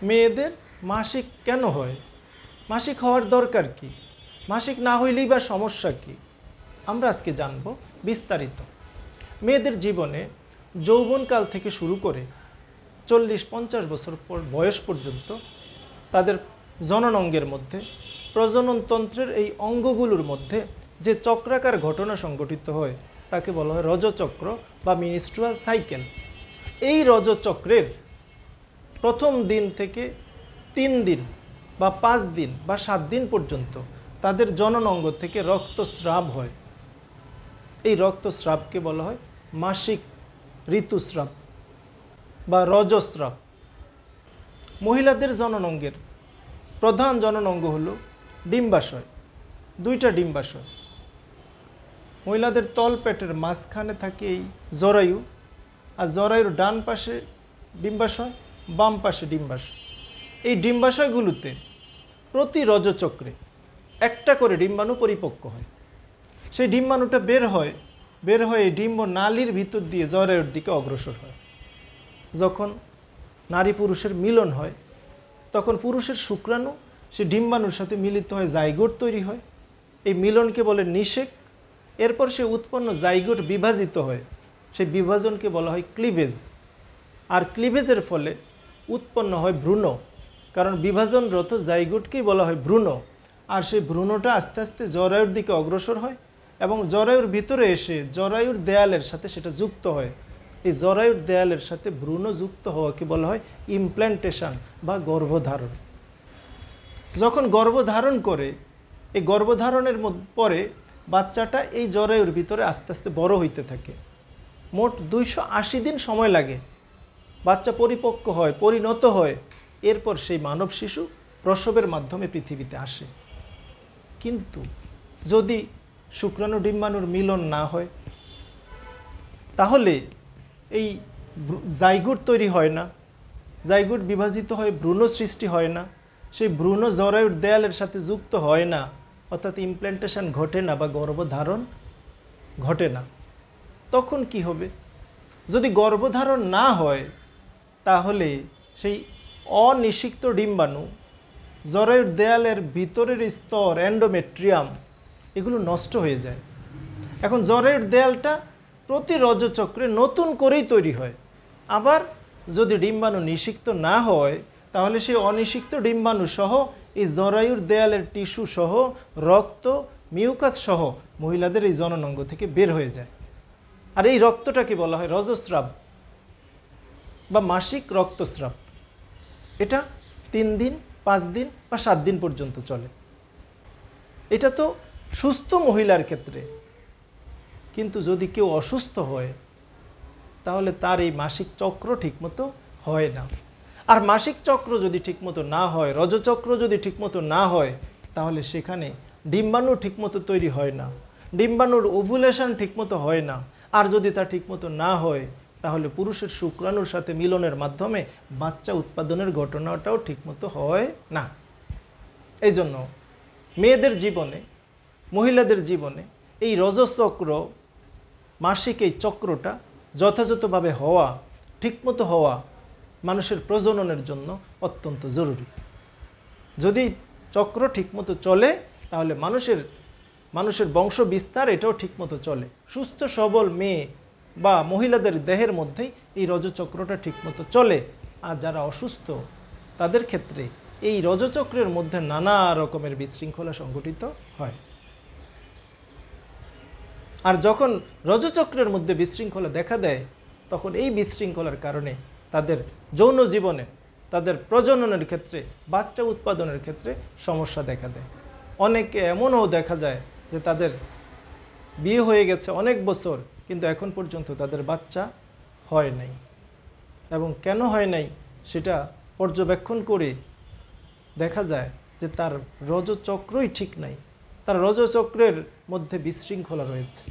মেয়েদের মাসিক কেন হয়, মাসিক হওয়ার দরকার কি, মাসিক না হইলেই বা সমস্যা কি, আমরা আজকে জানব বিস্তারিত। মেয়েদের জীবনে যৌবনকাল থেকে শুরু করে 40-50 বছর বয়স পর্যন্ত তাদের জনন অঙ্গের মধ্যে, প্রজননতন্ত্রের এই অঙ্গগুলোর মধ্যে যে চক্রাকার ঘটনা সংঘটিত হয় তাকে বলা হয় রজচক্র বা মিনিস্ট্রুয়াল সাইকেল। এই রজচক্রের প্রথম দিন থেকে 3 দিন বা 5 দিন বা 7 দিন পর্যন্ত তাদের জনন অঙ্গ থেকে রক্তস্রাব হয়। এই রক্তস্রাবকে বলা হয় মাসিক ঋতুস্রাব বা রজস্রাব। মহিলাদের জনন অঙ্গের প্রধান জনন অঙ্গ হলো ডিম্বাশয়, 2টা ডিম্বাশয়। মহিলাদের তলপেটের মাঝখানে থাকে এই জরায়ু, আর জরায়ুর ডান পাশে ডিম্বাশয়, বাম পাশে ডিম্বাশয়। এই ডিম্বাশয়গুলোতে প্রতি রজচক্রে একটা করে ডিম্বাণু পরিপক্ক হয়। সেই ডিম্বাণুটা বের হয়ে এই ডিম্ব নালীর ভিতর দিয়ে জরায়ুর দিকে অগ্রসর হয়। যখন নারী পুরুষের মিলন হয় তখন পুরুষের শুক্রাণু সে ডিম্বাণুর সাথে মিলিত হয়, জাইগোট তৈরি হয়। এই মিলনকে বলে নিষেক। এরপর সে উৎপন্ন জাইগোট বিভাজিত হয়, সেই বিভাজনকে বলা হয় ক্লিভেজ। আর ক্লিভেজের ফলে উৎপন্ন হয় ভ্রূণ, কারণ বিভাজনরত জাইগোটকেই বলা হয় ভ্রূণ। আর সেই ভ্রূণটা আস্তে আস্তে জরায়ুর দিকে অগ্রসর হয় এবং জরায়ুর ভিতরে এসে জরায়ুর দেয়ালের সাথে সেটা যুক্ত হয়। এই জরায়ুর দেয়ালের সাথে ভ্রূণ যুক্ত হওয়াকে বলা হয় ইমপ্ল্যান্টেশন বা গর্ভধারণ। যখন গর্ভধারণ করে, এই গর্ভধারণের পরে বাচ্চাটা এই জরায়ুর ভিতরে আস্তে আস্তে বড় হইতে থাকে। মোট 280 দিন সময় লাগে বাচ্চা পরিপক্ক হয়, পরিণত হয়। এরপর সেই মানব শিশু প্রসবের মাধ্যমে পৃথিবীতে আসে। কিন্তু যদি শুক্রাণু ডিম্বাণুর মিলন না হয় তাহলে এই জাইগোট তৈরি হয় না, জাইগোট বিভাজিত হয়, ভ্রূণ সৃষ্টি হয় না, সেই ভ্রূণ জরায়ুর দেয়ালের সাথে যুক্ত হয় না, অর্থাৎ ইমপ্ল্যান্টেশন ঘটে না বা গর্ভধারণ ঘটে না। তখন কি হবে? যদি গর্ভধারণ না হয় তাহলে সেই অনিষিক্ত ডিম্বাণু, জরায়ুর দেয়ালের ভিতরের স্তর এন্ডোমেট্রিয়াম, এগুলো নষ্ট হয়ে যায়। এখন জরায়ুর দেয়ালটা প্রতি রজচক্রে নতুন করেই তৈরি হয়। আবার যদি ডিম্বাণু নিষিক্ত না হয় তাহলে সেই অনিষিক্ত ডিম্বাণু সহ এই জরায়ুর দেয়ালের টিস্যু সহ রক্ত, মিউকাস সহ মহিলাদের এই জননাঙ্গ থেকে বের হয়ে যায়। আর এই রক্তটাকে বলা হয় রজস্রাব বা মাসিক রক্তস্রাব। এটা 3 দিন, 5 দিন বা 7 দিন পর্যন্ত চলে। এটা তো সুস্থ মহিলার ক্ষেত্রে, কিন্তু যদি কেউ অসুস্থ হয় তাহলে তার এই মাসিক চক্র ঠিকমতো হয় না। আর মাসিক চক্র যদি ঠিকমতো না হয়, রজচক্র যদি ঠিকমতো না হয়, তাহলে সেখানে ডিম্বাণু ঠিকমতো তৈরি হয় না, ডিম্বাণুর ওভুলেশন ঠিকমতো হয় না। আর যদি তা ঠিকমতো না হয় তাহলে পুরুষের শুক্রাণুর সাথে মিলনের মাধ্যমে বাচ্চা উৎপাদনের ঘটনাটাও ঠিকমতো হয় না। এই জন্য মেয়েদের জীবনে, মহিলাদের জীবনে এই রজচক্র, মাসিক এই চক্রটা যথাযথভাবে হওয়া, ঠিকমতো হওয়া মানুষের প্রজননের জন্য অত্যন্ত জরুরি। যদি চক্র ঠিকমতো চলে তাহলে মানুষের বংশ বিস্তার এটাও ঠিকমতো চলে। সুস্থ সবল মেয়ে বা মহিলাদের দেহের মধ্যেই এই রজচক্রটা ঠিকমতো চলে। আর যারা অসুস্থ তাদের ক্ষেত্রে এই রজচক্রের মধ্যে নানা রকমের বিশৃঙ্খলা সংঘটিত হয়। আর যখন রজচক্রের মধ্যে বিশৃঙ্খলা দেখা দেয় তখন এই বিশৃঙ্খলার কারণে তাদের যৌন জীবনে, তাদের প্রজননের ক্ষেত্রে, বাচ্চা উৎপাদনের ক্ষেত্রে সমস্যা দেখা দেয়। অনেকে এমনও দেখা যায় যে তাদের বিয়ে হয়ে গেছে অনেক বছর কিন্তু এখন পর্যন্ত তাদের বাচ্চা হয় নাই। এবং কেন হয় নাই সেটা পর্যবেক্ষণ করে দেখা যায় যে তার রজচক্রই ঠিক নাই, তার রজচক্রের মধ্যে বিশৃঙ্খলা রয়েছে।